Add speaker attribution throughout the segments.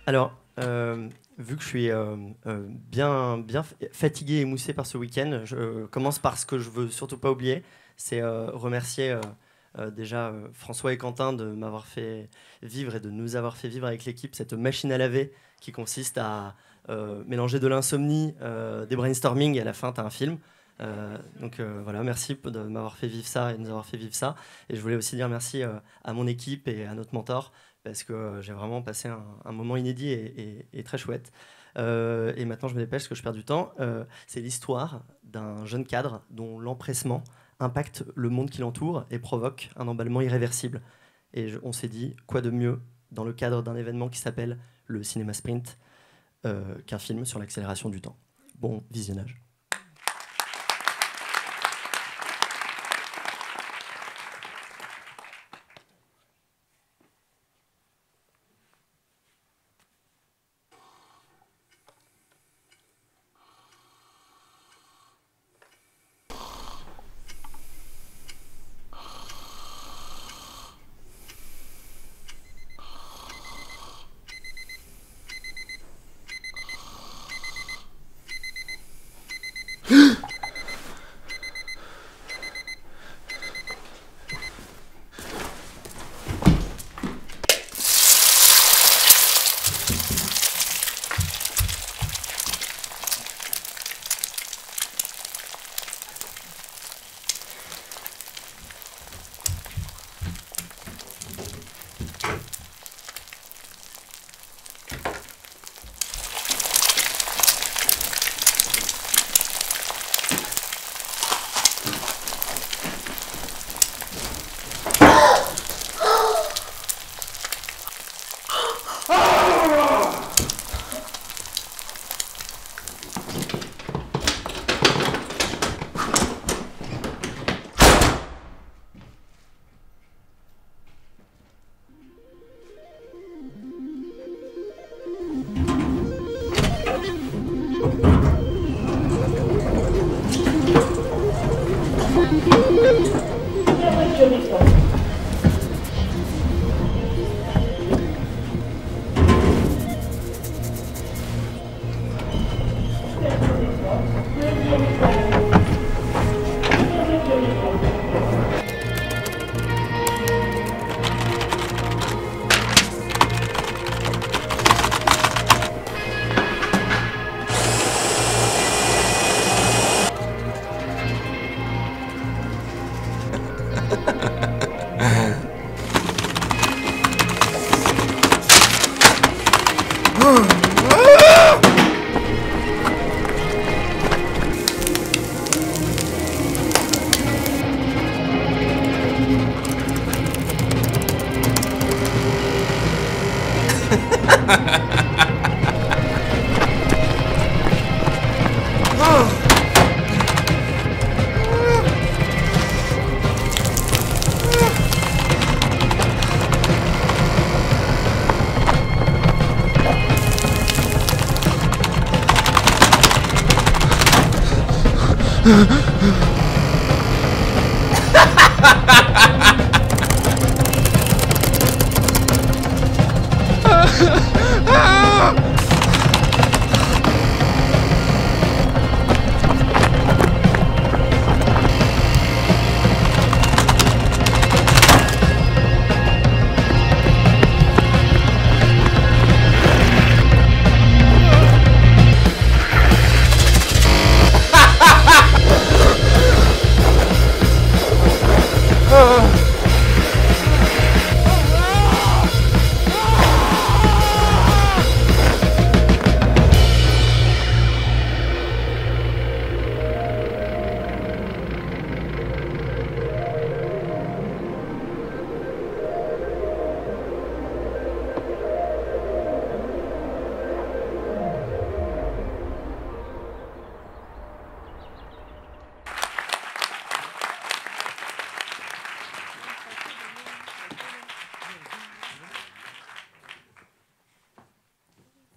Speaker 1: Alors, vu que je suis bien fatigué et moussé par ce week-end, je commence par ce que je veux surtout pas oublier, c'est remercier déjà François et Quentin de m'avoir fait vivre et de nous avoir fait vivre avec l'équipe cette machine à laver qui consiste à mélanger de l'insomnie, des brainstorming et à la fin tu as un film. Donc voilà, merci de m'avoir fait vivre ça et de nous avoir fait vivre ça. Et je voulais aussi dire merci à mon équipe et à notre mentor parce que j'ai vraiment passé un moment inédit et très chouette. Et maintenant, je me dépêche parce que je perds du temps. C'est l'histoire d'un jeune cadre dont l'empressement impacte le monde qui l'entoure et provoque un emballement irréversible. Et on s'est dit, quoi de mieux dans le cadre d'un événement qui s'appelle le Cinéma Sprint qu'un film sur l'accélération du temps. Bon visionnage.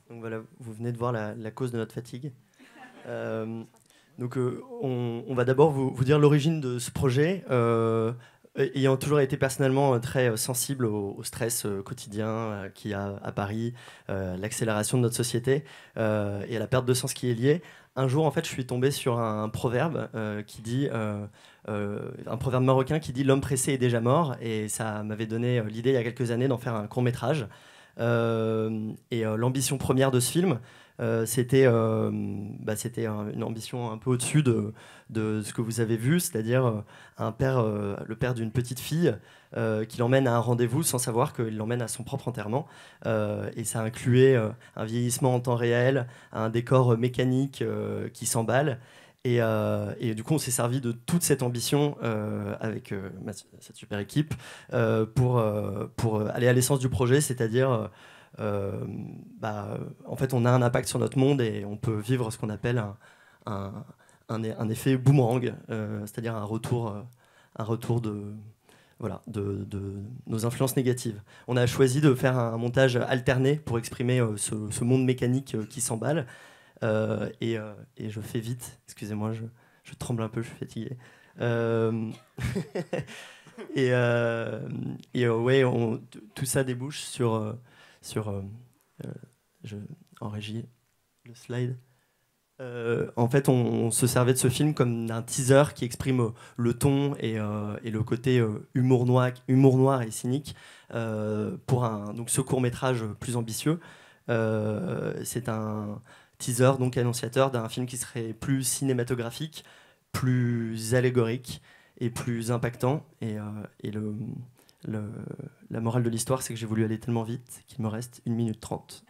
Speaker 1: Donc voilà, vous venez de voir la cause de notre fatigue. Donc on va d'abord vous dire l'origine de ce projet. Ayant toujours été personnellement très sensible au stress quotidien qu'il y a à Paris, l'accélération de notre société et à la perte de sens qui est liée, un jour, en fait, je suis tombé sur un proverbe qui dit, un proverbe marocain qui dit l'homme pressé est déjà mort, et ça m'avait donné l'idée il y a quelques années d'en faire un court métrage. L'ambition première de ce film, c'était une ambition un peu au-dessus de ce que vous avez vu, c'est-à-dire le père d'une petite fille qui l'emmène à un rendez-vous sans savoir qu'il l'emmène à son propre enterrement. Et ça incluait un vieillissement en temps réel, un décor mécanique qui s'emballe. Et du coup, on s'est servi de toute cette ambition avec cette super équipe pour aller à l'essence du projet, c'est-à-dire en fait, on a un impact sur notre monde et on peut vivre ce qu'on appelle un effet boomerang, c'est-à-dire un retour de nos influences négatives. On a choisi de faire un montage alterné pour exprimer ce monde mécanique qui s'emballe. Et je fais vite, excusez-moi, je tremble un peu, je suis fatigué. Ouais, tout ça débouche sur en régie, le slide. En fait, on se servait de ce film comme d'un teaser qui exprime le ton et le côté humour noir et cynique pour donc ce court-métrage plus ambitieux. C'est un teaser, donc annonciateur d'un film qui serait plus cinématographique, plus allégorique et plus impactant. Et la morale de l'histoire, c'est que j'ai voulu aller tellement vite qu'il me reste 1 minute 30.